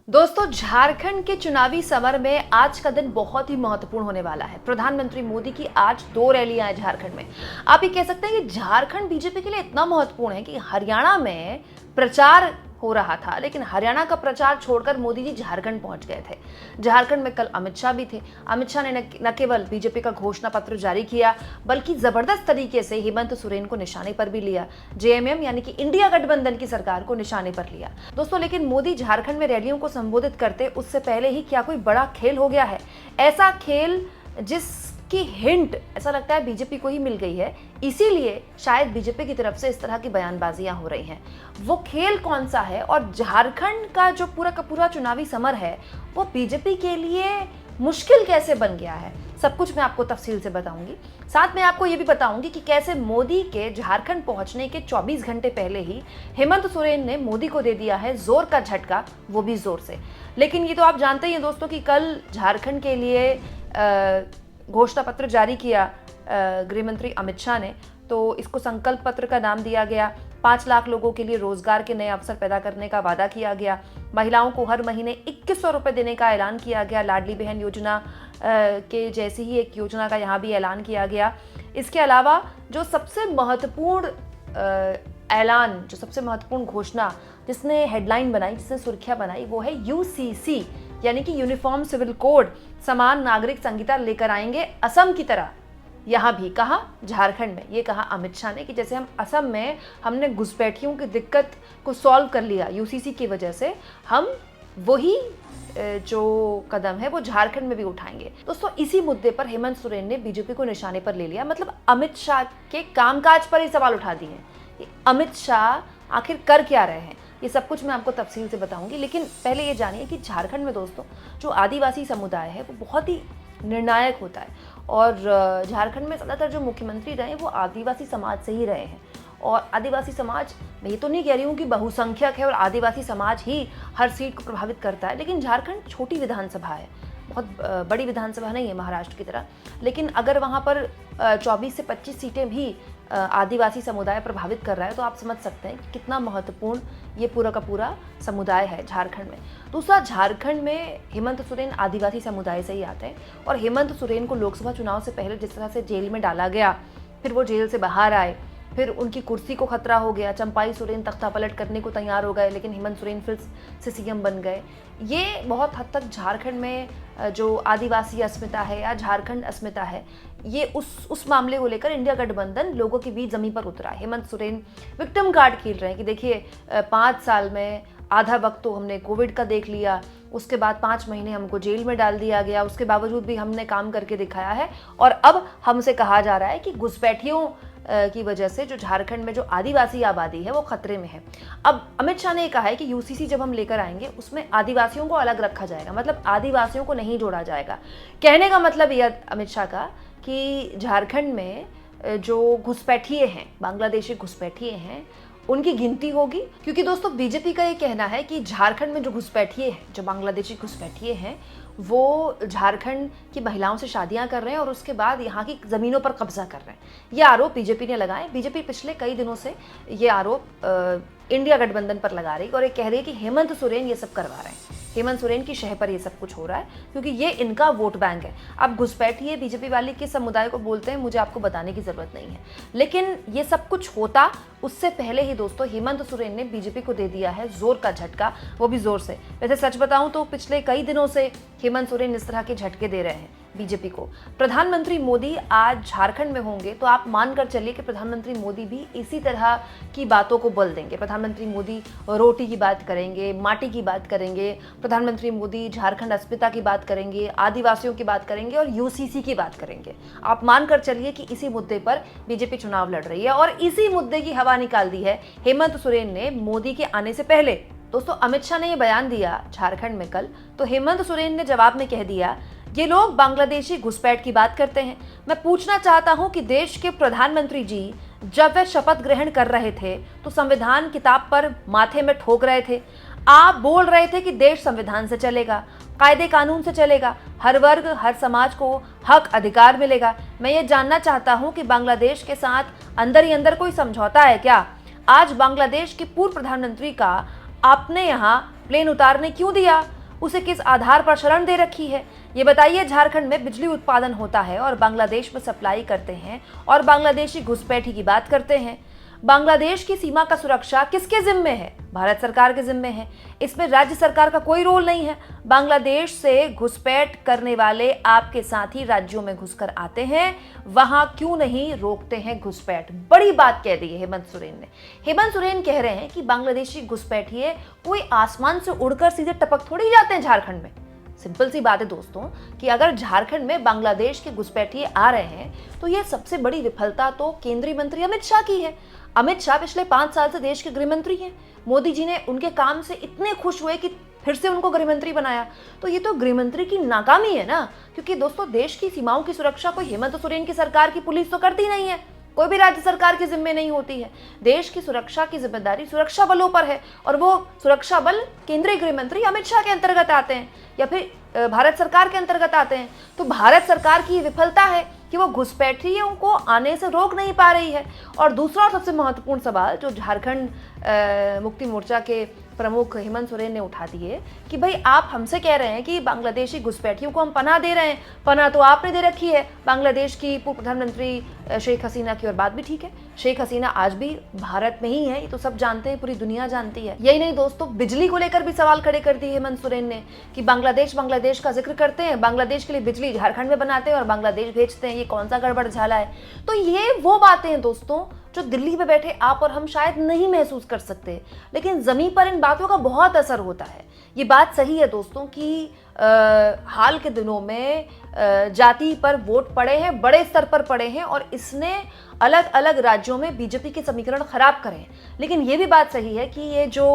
दोस्तों, झारखंड के चुनावी समर में आज का दिन बहुत ही महत्वपूर्ण होने वाला है। प्रधानमंत्री मोदी की आज 2 रैलियां हैं झारखंड में। आप ये कह सकते हैं कि झारखंड बीजेपी के लिए इतना महत्वपूर्ण है कि हरियाणा में प्रचार हो रहा था, लेकिन हरियाणा का प्रचार छोड़कर मोदी जी झारखंड पहुंच गए थे। झारखंड में कल अमित शाह भी थे। अमित शाह ने न केवल बीजेपी का घोषणा पत्र जारी किया, बल्कि जबरदस्त तरीके से हेमंत सोरेन को निशाने पर भी लिया। जेएमएम यानी कि इंडिया गठबंधन की सरकार को निशाने पर लिया। दोस्तों, लेकिन मोदी झारखंड में रैलियों को संबोधित करते उससे पहले ही क्या कोई बड़ा खेल हो गया है? ऐसा खेल जिसकी हिंट ऐसा लगता है बीजेपी को ही मिल गई है, इसीलिए शायद बीजेपी की तरफ से इस तरह की बयानबाजियां हो रही हैं। वो खेल कौन सा है और झारखंड का जो पूरा का पूरा चुनावी समर है वो बीजेपी के लिए मुश्किल कैसे बन गया है, सब कुछ मैं आपको तफसील से बताऊंगी। साथ में आपको ये भी बताऊंगी कि कैसे मोदी के झारखंड पहुंचने के 24 घंटे पहले ही हेमंत सोरेन ने मोदी को दे दिया है जोर का झटका, वो भी जोर से। लेकिन ये तो आप जानते ही हैं दोस्तों कि कल झारखंड के लिए घोषणा पत्र जारी किया गृह मंत्री अमित शाह ने। तो इसको संकल्प पत्र का नाम दिया गया। 5 लाख लोगों के लिए रोजगार के नए अवसर पैदा करने का वादा किया गया। महिलाओं को हर महीने 2100 रुपये देने का ऐलान किया गया। लाडली बहन योजना के जैसी ही एक योजना का यहाँ भी ऐलान किया गया। इसके अलावा जो सबसे महत्वपूर्ण ऐलान, जो सबसे महत्वपूर्ण घोषणा जिसने हेडलाइन बनाई, जिसने सुर्खियां बनाई, वो है यूसीसी यानी कि यूनिफॉर्म सिविल कोड, समान नागरिक संहिता लेकर आएंगे असम की तरह। यहाँ भी कहा झारखंड में, ये कहा अमित शाह ने कि जैसे हम असम में हमने घुसपैठियों की दिक्कत को सॉल्व कर लिया यूसीसी की वजह से, हम वही जो कदम है वो झारखंड में भी उठाएंगे। दोस्तों, इसी मुद्दे पर हेमंत सोरेन ने बीजेपी को निशाने पर ले लिया। मतलब अमित शाह के कामकाज पर ही सवाल उठा दिए। अमित शाह आखिर कर क्या रहे हैं, ये सब कुछ मैं आपको तफसील से बताऊंगी। लेकिन पहले ये जानिए कि झारखंड में दोस्तों जो आदिवासी समुदाय है वो बहुत ही निर्णायक होता है। और झारखंड में ज़्यादातर जो मुख्यमंत्री रहे वो आदिवासी समाज से ही रहे हैं। और आदिवासी समाज, मैं ये तो नहीं कह रही हूँ कि बहुसंख्यक है और आदिवासी समाज ही हर सीट को प्रभावित करता है, लेकिन झारखंड छोटी विधानसभा है, बहुत बड़ी विधानसभा नहीं है महाराष्ट्र की तरह। लेकिन अगर वहाँ पर 24 से 25 सीटें भी आदिवासी समुदाय प्रभावित कर रहा है तो आप समझ सकते हैं कि कितना महत्वपूर्ण ये पूरा का पूरा समुदाय है झारखंड में। दूसरा, झारखंड में हेमंत सोरेन आदिवासी समुदाय से ही आते हैं और हेमंत सोरेन को लोकसभा चुनाव से पहले जिस तरह से जेल में डाला गया, फिर वो जेल से बाहर आए, फिर उनकी कुर्सी को खतरा हो गया, चंपाई सोरेन तख्ता पलट करने को तैयार हो गए, लेकिन हेमंत सोरेन फिर से सीएम बन गए। ये बहुत हद तक झारखंड में जो आदिवासी अस्मिता है या झारखंड अस्मिता है, ये उस मामले को लेकर इंडिया गठबंधन लोगों के बीच जमीन पर उतरा। हेमंत सोरेन विक्टिम कार्ड खेल रहे हैं कि देखिए 5 साल में आधा वक्त तो हमने कोविड का देख लिया, उसके बाद 5 महीने हमको जेल में डाल दिया गया, उसके बावजूद भी हमने काम करके दिखाया है और अब हमसे कहा जा रहा है कि घुसपैठियों की वजह से जो झारखंड में जो आदिवासी आबादी है वो खतरे में है। अब अमित शाह ने कहा है कि यूसीसी जब हम लेकर आएंगे उसमें आदिवासियों को अलग रखा जाएगा, मतलब आदिवासियों को नहीं जोड़ा जाएगा। कहने का मतलब यह अमित शाह का कि झारखंड में जो घुसपैठिए हैं, बांग्लादेशी घुसपैठिए हैं, उनकी गिनती होगी। क्योंकि दोस्तों बीजेपी का ये कहना है कि झारखंड में जो घुसपैठिए हैं, जो बांग्लादेशी घुसपैठिए हैं, वो झारखंड की महिलाओं से शादियां कर रहे हैं और उसके बाद यहाँ की ज़मीनों पर कब्जा कर रहे हैं। ये आरोप बीजेपी ने लगाए। बीजेपी पिछले कई दिनों से ये आरोप इंडिया गठबंधन पर लगा रही और ये कह रही है कि हेमंत सोरेन ये सब करवा रहे हैं, हेमंत सोरेन की शह पर ये सब कुछ हो रहा है क्योंकि ये इनका वोट बैंक है। अब घुसपैठिए बीजेपी वाले किस समुदाय को बोलते हैं मुझे आपको बताने की ज़रूरत नहीं है, लेकिन ये सब कुछ होता उससे पहले ही दोस्तों हेमंत सोरेन ने बीजेपी को दे दिया है जोर का झटका, वो भी जोर से। वैसे सच बताऊं तो पिछले कई दिनों से हेमंत सोरेन इस तरह के झटके दे रहे हैं बीजेपी को। प्रधानमंत्री मोदी आज झारखंड में होंगे तो आप मानकर चलिए कि प्रधानमंत्री मोदी भी इसी तरह की बातों को बल देंगे। प्रधानमंत्री मोदी रोटी की बात करेंगे, माटी की बात करेंगे, प्रधानमंत्री मोदी झारखंड अस्मिता की बात करेंगे, आदिवासियों की बात करेंगे और यूसीसी की बात करेंगे। आप मानकर चलिए कि इसी मुद्दे पर बीजेपी चुनाव लड़ रही है और इसी मुद्दे की हवा निकाल दी है हेमंत सोरेन ने मोदी के आने से पहले। दोस्तों, अमित शाह ने यह बयान दिया झारखंड में कल, तो हेमंत सोरेन ने जवाब में कह दिया ये लोग बांग्लादेशी घुसपैठ की बात करते हैं। मैं पूछना चाहता हूं कि देश के प्रधानमंत्री जी जब वे शपथ ग्रहण कर रहे थे तो संविधान किताब पर माथे में ठोक रहे थे। आप बोल रहे थे कि देश संविधान से चलेगा, कायदे कानून से चलेगा, हर वर्ग हर समाज को हक अधिकार मिलेगा। मैं ये जानना चाहता हूं कि बांग्लादेश के साथ अंदर ही अंदर कोई समझौता है क्या? आज बांग्लादेश के पूर्व प्रधानमंत्री का आपने यहाँ प्लेन उतारने क्यों दिया? उसे किस आधार पर शरण दे रखी है? ये बताइए। झारखंड में बिजली उत्पादन होता है और बांग्लादेश में सप्लाई करते हैं और बांग्लादेशी घुसपैठी की बात करते हैं। बांग्लादेश की सीमा का सुरक्षा किसके जिम्मे है? भारत सरकार के जिम्मे है। इसमें राज्य सरकार का कोई रोल नहीं है। बांग्लादेश से घुसपैठ करने वाले आपके साथी राज्यों में घुसकर आते हैं, वहां क्यों नहीं रोकते हैं घुसपैठ? बड़ी बात कह दी है हेमंत सोरेन ने। हेमंत सोरेन कह रहे हैं कि बांग्लादेशी घुसपैठिए कोई आसमान से उड़कर सीधे टपक थोड़ी जाते हैं झारखंड में। सिंपल सी बात है दोस्तों कि अगर झारखंड में बांग्लादेश के घुसपैठिए आ रहे हैं तो यह सबसे बड़ी विफलता तो केंद्रीय मंत्री अमित शाह की है। अमित शाह पिछले 5 साल से देश के गृह मंत्री हैं। मोदी जी ने उनके काम से इतने खुश हुए कि फिर से उनको गृह मंत्री बनाया। तो ये तो गृह मंत्री की नाकामी है ना, क्योंकि दोस्तों देश की सीमाओं की सुरक्षा कोई हेमंत सोरेन की सरकार की पुलिस तो करती नहीं है, कोई भी राज्य सरकार की जिम्मे नहीं होती है। देश की सुरक्षा की जिम्मेदारी सुरक्षा बलों पर है और वो सुरक्षा बल केंद्रीय गृह मंत्री अमित शाह के अंतर्गत आते हैं या फिर भारत सरकार के अंतर्गत आते हैं। तो भारत सरकार की विफलता है कि वो घुसपैठियों को आने से रोक नहीं पा रही है। और दूसरा और सबसे महत्वपूर्ण सवाल जो झारखंड मुक्ति मोर्चा के प्रमुख हेमंत सोरेन ने उठा दिए कि भाई आप हमसे कह रहे हैं कि बांग्लादेशी घुसपैठियों को हम पनाह दे रहे हैं, पनाह तो आपने दे रखी है बांग्लादेश की पूर्व प्रधानमंत्री शेख हसीना की। और बात भी ठीक है, शेख हसीना आज भी भारत में ही है, ये तो सब जानते हैं, पूरी दुनिया जानती है। यही नहीं दोस्तों, बिजली को लेकर भी सवाल खड़े कर दिए हेमंत सोरेन ने कि बांग्लादेश का जिक्र करते हैं, बांग्लादेश के लिए बिजली झारखंड में बनाते हैं और बांग्लादेश भेजते हैं, ये कौन सा गड़बड़ झाला है? तो ये वो बातें हैं दोस्तों जो दिल्ली में बैठे आप और हम शायद नहीं महसूस कर सकते, लेकिन जमीन पर इन बातों का बहुत असर होता है। ये बात सही है दोस्तों कि हाल के दिनों में जाति पर वोट पड़े हैं, बड़े स्तर पर पड़े हैं और इसने अलग अलग राज्यों में बीजेपी के समीकरण खराब करे हैं। लेकिन ये भी बात सही है कि ये जो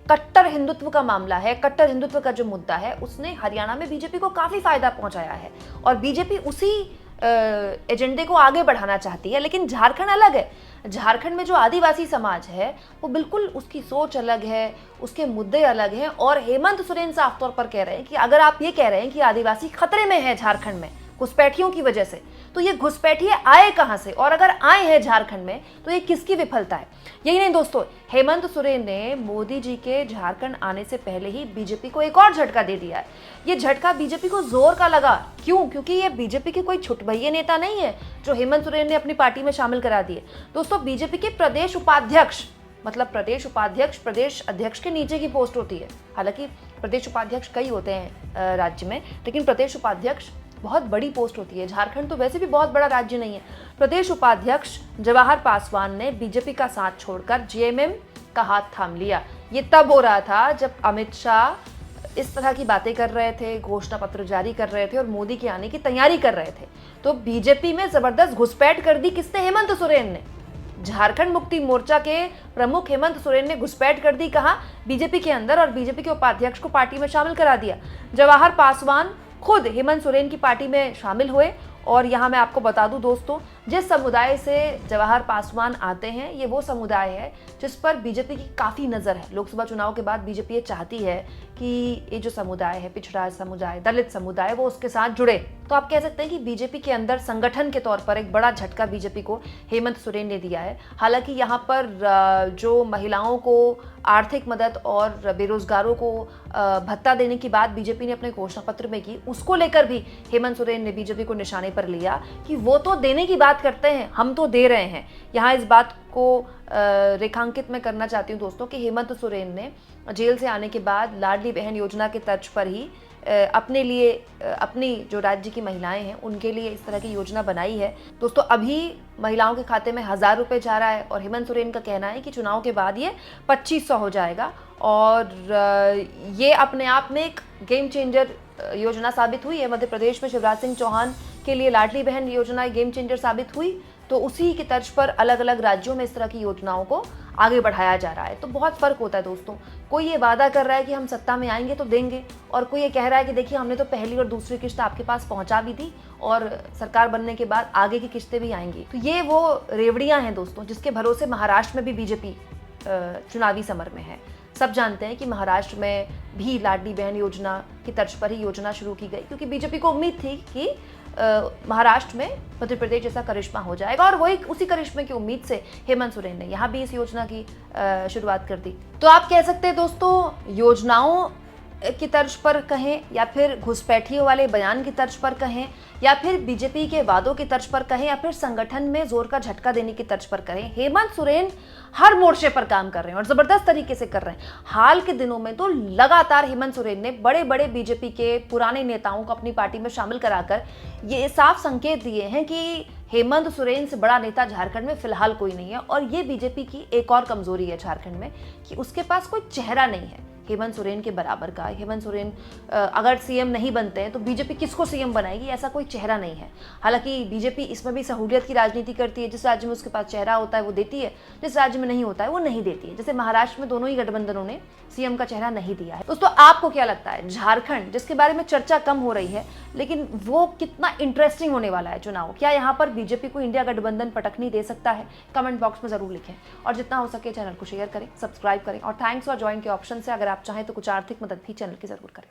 कट्टर हिंदुत्व का मामला है, कट्टर हिंदुत्व का जो मुद्दा है, उसने हरियाणा में बीजेपी को काफी फायदा पहुंचाया है और बीजेपी उसी एजेंडे को आगे बढ़ाना चाहती है। लेकिन झारखंड अलग है। झारखंड में जो आदिवासी समाज है वो बिल्कुल उसकी सोच अलग है, उसके मुद्दे अलग हैं और हेमंत सोरेन साफ तौर पर कह रहे हैं कि अगर आप ये कह रहे हैं कि आदिवासी खतरे में है झारखंड में घुसपैठियों की वजह से, तो ये घुसपैठिए आए कहां से? और अगर आए हैं झारखंड में तो ये किसकी विफलता है? यही नहीं दोस्तों, हेमंत सोरेन ने मोदी जी के झारखंड आने से पहले ही बीजेपी को एक और झटका दे दिया है। ये झटका बीजेपी को जोर का लगा। क्यों? क्योंकि ये बीजेपी के कोई छुटभइये नेता नहीं है जो हेमंत सोरेन ने अपनी पार्टी में शामिल करा दिए। दोस्तों बीजेपी के प्रदेश उपाध्यक्ष, मतलब प्रदेश उपाध्यक्ष प्रदेश अध्यक्ष के नीचे की पोस्ट होती है। हालांकि प्रदेश उपाध्यक्ष कई होते हैं राज्य में, लेकिन प्रदेश उपाध्यक्ष बहुत बड़ी पोस्ट होती है। झारखंड तो वैसे भी बहुत बड़ा राज्य नहीं है। प्रदेश उपाध्यक्ष जवाहर पासवान ने बीजेपी का साथ छोड़कर जेएमएम का हाथ थाम लिया। ये तब हो रहा था जब अमित शाह इस तरह की बातें कर रहे थे, घोषणा पत्र जारी कर रहे थे और मोदी के आने की तैयारी कर रहे थे। तो बीजेपी में जबरदस्त घुसपैठ कर दी किसने? हेमंत सोरेन ने। झारखंड मुक्ति मोर्चा के प्रमुख हेमंत सोरेन ने घुसपैठ कर दी कहा? बीजेपी के अंदर, और बीजेपी के उपाध्यक्ष को पार्टी में शामिल करा दिया। जवाहर पासवान खुद हेमंत सोरेन की पार्टी में शामिल हुए। और यहाँ मैं आपको बता दूं दोस्तों, जिस समुदाय से जवाहर पासवान आते हैं ये वो समुदाय है जिस पर बीजेपी की काफ़ी नज़र है। लोकसभा चुनाव के बाद बीजेपी ये चाहती है कि ये जो समुदाय है, पिछड़ा समुदाय, दलित समुदाय, वो उसके साथ जुड़े। तो आप कह सकते हैं कि बीजेपी के अंदर संगठन के तौर पर एक बड़ा झटका बीजेपी को हेमंत सोरेन ने दिया है। हालांकि यहाँ पर जो महिलाओं को आर्थिक मदद और बेरोजगारों को भत्ता देने की बात बीजेपी ने अपने घोषणा पत्र में की, उसको लेकर भी हेमंत सोरेन ने बीजेपी को निशाने पर लिया कि वो तो देने की बात करते हैं, हम तो दे रहे हैं। यहाँ इस बात को रेखांकित मैं करना चाहती हूँ दोस्तों कि हेमंत सोरेन ने जेल से आने के बाद लाडली बहन योजना के तर्ज पर ही अपने लिए, अपनी जो राज्य की महिलाएं हैं उनके लिए इस तरह की योजना बनाई है। दोस्तों अभी महिलाओं के खाते में 1000 रुपये जा रहा है और हेमंत सोरेन का कहना है कि चुनाव के बाद ये 2500 हो जाएगा। और ये अपने आप में एक गेम चेंजर योजना साबित हुई है। मध्य प्रदेश में शिवराज सिंह चौहान के लिए लाडली बहन योजना एक गेम चेंजर साबित हुई, तो उसी की तर्ज पर अलग अलग राज्यों में इस तरह की योजनाओं को आगे बढ़ाया जा रहा है। तो बहुत फर्क होता है दोस्तों। कोई ये वादा कर रहा है कि हम सत्ता में आएंगे तो देंगे, और कोई ये कह रहा है कि देखिए हमने तो पहली और दूसरी किस्त आपके पास पहुंचा भी दी और सरकार बनने के बाद आगे की किस्तें भी आएंगी। तो ये वो रेवड़ियां हैं दोस्तों जिसके भरोसे महाराष्ट्र में भी बीजेपी चुनावी समर में है। सब जानते हैं कि महाराष्ट्र में भी लाडली बहन योजना की तर्ज पर ही योजना शुरू की गई, क्योंकि बीजेपी को उम्मीद थी कि महाराष्ट्र में मध्य प्रदेश जैसा करिश्मा हो जाएगा, और वही उसी करिश्मे की उम्मीद से हेमंत सोरेन ने यहाँ भी इस योजना की शुरुआत कर दी। तो आप कह सकते हैं दोस्तों योजनाओं की तर्ज पर कहें या फिर घुसपैठियों वाले बयान की तर्ज पर कहें या फिर बीजेपी के वादों की तर्ज पर कहें या फिर संगठन में जोर का झटका देने की तर्ज पर करें, हेमंत सोरेन हर मोर्चे पर काम कर रहे हैं और जबरदस्त तरीके से कर रहे हैं। हाल के दिनों में तो लगातार हेमंत सोरेन ने बड़े बड़े बीजेपी के पुराने नेताओं को अपनी पार्टी में शामिल कराकर ये साफ संकेत दिए हैं कि हेमंत सोरेन से बड़ा नेता झारखंड में फिलहाल कोई नहीं है। और ये बीजेपी की एक और कमजोरी है झारखंड में कि उसके पास कोई चेहरा नहीं है हेमंत सोरेन के बराबर का। हेमंत सोरेन अगर सीएम नहीं बनते हैं तो बीजेपी किसको सीएम बनाएगी, ऐसा कोई चेहरा नहीं है। हालांकि बीजेपी इसमें भी सहूलियत की राजनीति करती है, जिस राज्य में उसके पास चेहरा होता है वो देती है, जिस राज्य में नहीं होता है वो नहीं देती है। जैसे महाराष्ट्र में दोनों ही गठबंधनों ने सीएम का चेहरा नहीं दिया है। दोस्तों आपको क्या लगता है, झारखंड जिसके बारे में चर्चा कम हो रही है लेकिन वो कितना इंटरेस्टिंग होने वाला है चुनाव, क्या यहाँ पर बीजेपी को इंडिया गठबंधन पटखनी दे सकता है? कमेंट बॉक्स में जरूर लिखें और जितना हो सके चैनल को शेयर करें, सब्सक्राइब करें और थैंक्स फॉर ज्वाइन के ऑप्शन से अगर आप चाहें तो कुछ आर्थिक मदद भी चैनल की जरूर करें।